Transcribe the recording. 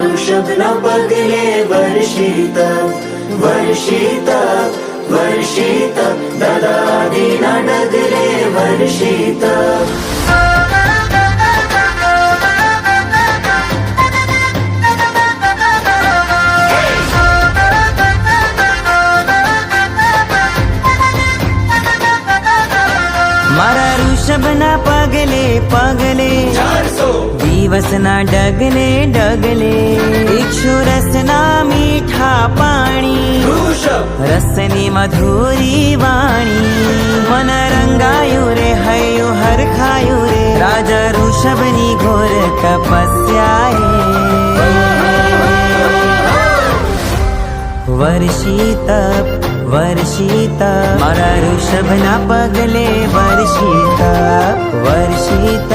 ऋषभना पगले वर्षित वर्षित वर्षित ददादीना डगले वर्षित મારા ઋષભના પગલે પગલે 400 દિવસના ડગલે ડગલે ઇક્ષુરસના મીઠા પાણી ऋषभ રસની મધુરી વાણી મન રંગાયું રે હૈયું હરખાયું રે રાજા ઋષભની ઘોર તપસ્યાએ વર્ષિત વર્ષિત મારા ઋષભના પગલે વર્ષિત વર્ષિત